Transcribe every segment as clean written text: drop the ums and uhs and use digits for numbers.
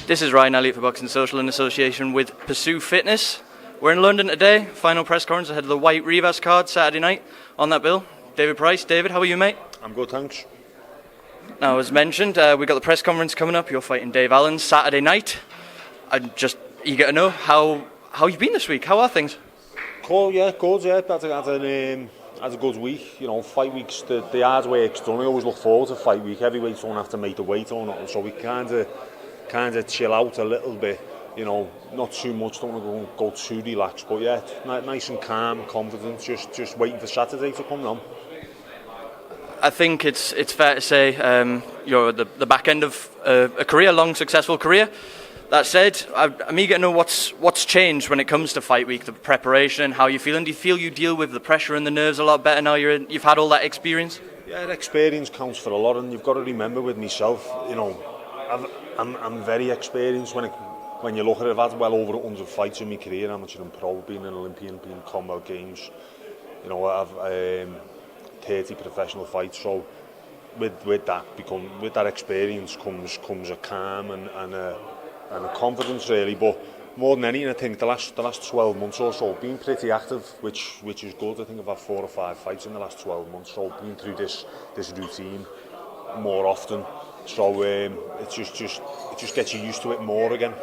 This is Ryan Elliott for Boxing Social in association with Pursue Fitness. We're in London today, final press conference ahead of the Whyte Rivas card Saturday night. On that bill, David Price. David, how are you, mate? I'm good, thanks. Now, as mentioned, we've got the press conference coming up. You're fighting Dave Allen Saturday night. I'm just eager to know how you've been this week. How are things? Cool, yeah, good, yeah. Had a good week. You know, fight weeks, the hard work's done. I always look forward to fight week. Heavyweights don't have to make the weight or nothing, so we kind of chill out a little bit. You know, not too much. Don't want to go too relaxed, but yeah, nice and calm, confident. Just waiting for Saturday to come on. I think it's fair to say you're at the back end of a career, long successful career. That said, I'm eager to know what's changed when it comes to fight week, the preparation, and how you're feeling. Do you feel you deal with the pressure and the nerves a lot better now you've had all that experience? Yeah, experience counts for a lot, and you've got to remember with myself, you know, I'm very experienced when you look at it. I've had well over 100 fights in my career, amateur and pro, being an Olympian, being Commonwealth Games. You know, I've 30 professional fights, so with that experience comes a calm and a confidence, really. But more than anything, I think the last 12 months or so been pretty active, which is good. I think I've had 4 or 5 fights in the last 12 months, so been through this routine more often. So it just gets you used to it more again.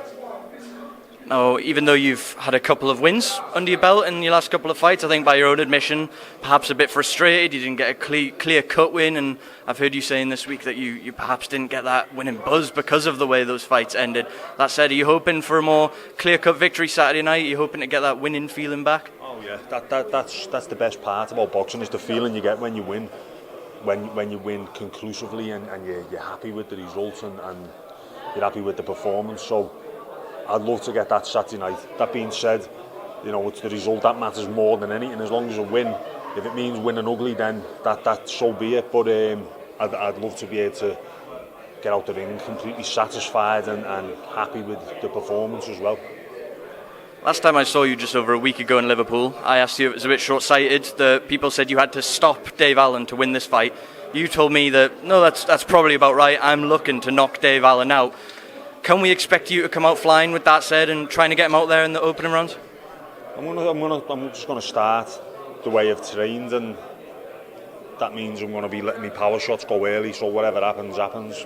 Now, even though you've had a couple of wins under your belt in your last couple of fights, I think by your own admission, perhaps a bit frustrated, you didn't get a clear-cut win, and I've heard you saying this week that you perhaps didn't get that winning buzz because of the way those fights ended. That said, are you hoping for a more clear-cut victory Saturday night? Are you hoping to get that winning feeling back? Oh yeah, that's the best part about boxing, is the feeling you get when you win. When you win conclusively and you're happy with the result and you're happy with the performance. So I'd love to get that Saturday night. That being said, you know, it's the result that matters more than anything. As long as you win, if it means winning ugly, then that so be it. But I'd love to be able to get out the ring completely satisfied and happy with the performance as well. Last time I saw you just over a week ago in Liverpool, I asked you if it was a bit short-sighted. The people said you had to stop Dave Allen to win this fight. You told me that, no, that's probably about right. I'm looking to knock Dave Allen out. Can we expect you to come out flying with that said and trying to get him out there in the opening rounds? I'm just gonna start the way I've trained, and that means I'm gonna be letting my power shots go early. So whatever happens,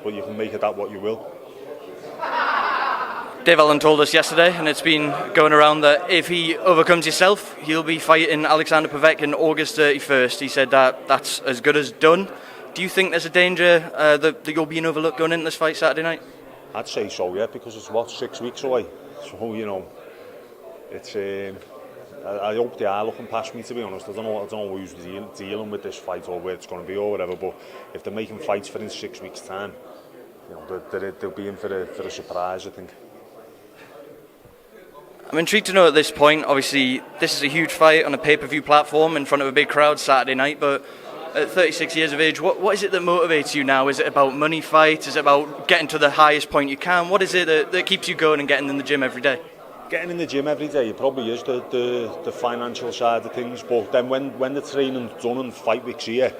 but you can make it that what you will. Dave Allen told us yesterday, and it's been going around, that if he overcomes yourself, he'll be fighting Alexander Pavek on August 31st. He said that's as good as done. Do you think there's a danger that you'll be overlooked going into this fight Saturday night? I'd say so, yeah, because it's 6 weeks away. So, you know, it's. I hope they are looking past me, to be honest. I don't know who's dealing with this fight or where it's going to be or whatever. But if they're making fights for in 6 weeks' time, you know, they'll be in for a surprise, I think. I'm intrigued to know at this point, obviously, this is a huge fight on a pay-per-view platform in front of a big crowd Saturday night, but at 36 years of age, what is it that motivates you now? Is it about money fights? Is it about getting to the highest point you can? What is it that keeps you going and getting in the gym every day? Getting in the gym every day, it probably is the financial side of things, but then when the training's done and fight week's here,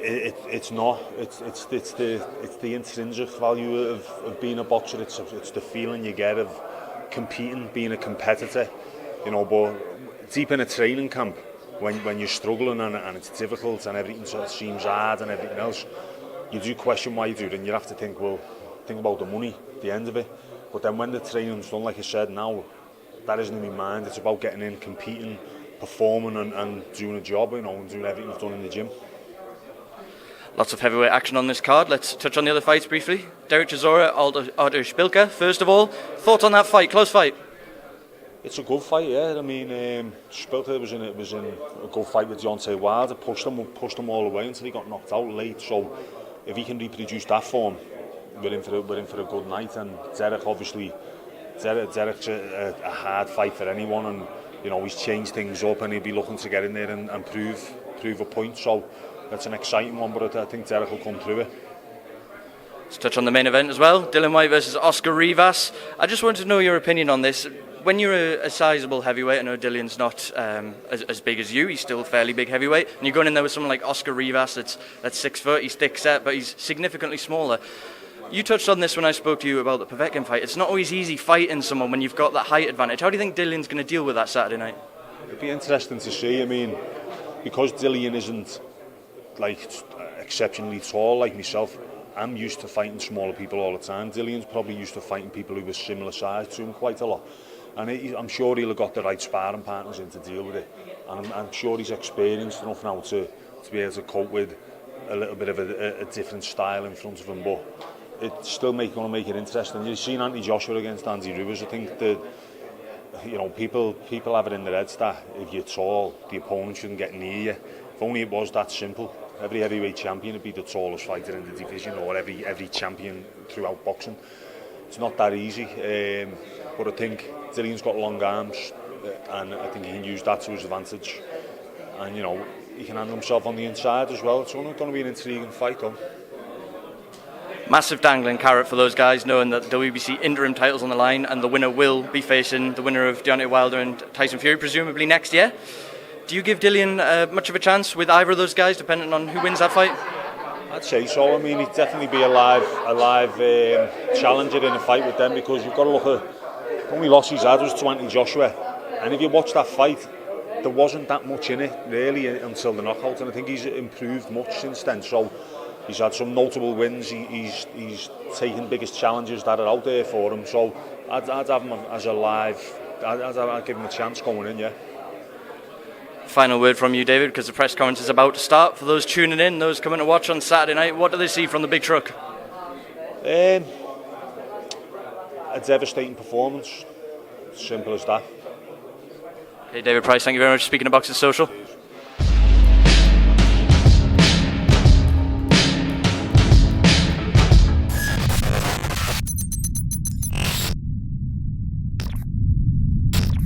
it's not. It's the intrinsic value of being a boxer. It's the feeling you get of competing, being a competitor, you know. But deep in a training camp, when you're struggling and it's difficult and everything sort of seems hard and everything else, you do question why you do it, and you have to think about the money at the end of it. But then when the training's done, like I said, now that isn't in my mind. It's about getting in, competing, performing and doing a job, you know, and doing everything done in the gym. Lots of heavyweight action on this card. Let's touch on the other fights briefly. Derek Chisora, Artur Szpilka. First of all, thoughts on that fight? Close fight. It's a good fight, yeah. I mean, Szpilka was in a good fight with Deontay Wilder. Pushed him all the way until he got knocked out late. So if he can reproduce that form, we're in for a good night. And Derek's a hard fight for anyone, and you know, he's changed things up, and he'll be looking to get in there and prove a point. So that's an exciting one, but I think Derek will come through it. Let's touch on the main event as well. Dillian Whyte versus Oscar Rivas. I just wanted to know your opinion on this. When you're a sizable heavyweight, I know Dillian's not as big as you, he's still a fairly big heavyweight, and you're going in there with someone like Oscar Rivas that's 6 foot, he's thick set, but he's significantly smaller. You touched on this when I spoke to you about the Povetkin fight. It's not always easy fighting someone when you've got that height advantage. How do you think Dillion's going to deal with that Saturday night? It'd be interesting to see. I mean, because Dillion isn't like exceptionally tall like myself, I'm used to fighting smaller people all the time. Dillion's probably used to fighting people who were similar size to him quite a lot. And I'm sure he'll have got the right sparring partners in to deal with it. And I'm sure he's experienced enough now to be able to cope with a little bit of a different style in front of him. But it's still going to make it interesting. You've seen Anthony Joshua against Andy Ruiz. I think that, you know, people have it in their heads that if you're tall, the opponent shouldn't get near you. If only it was that simple. Every heavyweight champion would be the tallest fighter in the division, or every champion throughout boxing. It's not that easy. But I think Dillion's got long arms, and I think he can use that to his advantage. And, you know, he can handle himself on the inside as well. It's going to be an intriguing fight, though. Massive dangling carrot for those guys, knowing that WBC interim titles on the line, and the winner will be facing the winner of Deontay Wilder and Tyson Fury, presumably next year. Do you give Dillion much of a chance with either of those guys, depending on who wins that fight? I'd say so. I mean, he'd definitely be a live challenger in a fight with them, because you've got to look at the only loss he's had was to Anthony Joshua, and if you watch that fight, there wasn't that much in it really until the knockout, and I think he's improved much since then. So he's had some notable wins. He's taken biggest challenges that are out there for him. So I'd have him as a live. I'd give him a chance going in, yeah. Final word from you, David, because the press conference is about to start. For those tuning in, those coming to watch on Saturday night, what do they see from the big truck? A devastating performance. Simple as that. Okay, David Price, thank you very much for speaking to Boxing Social.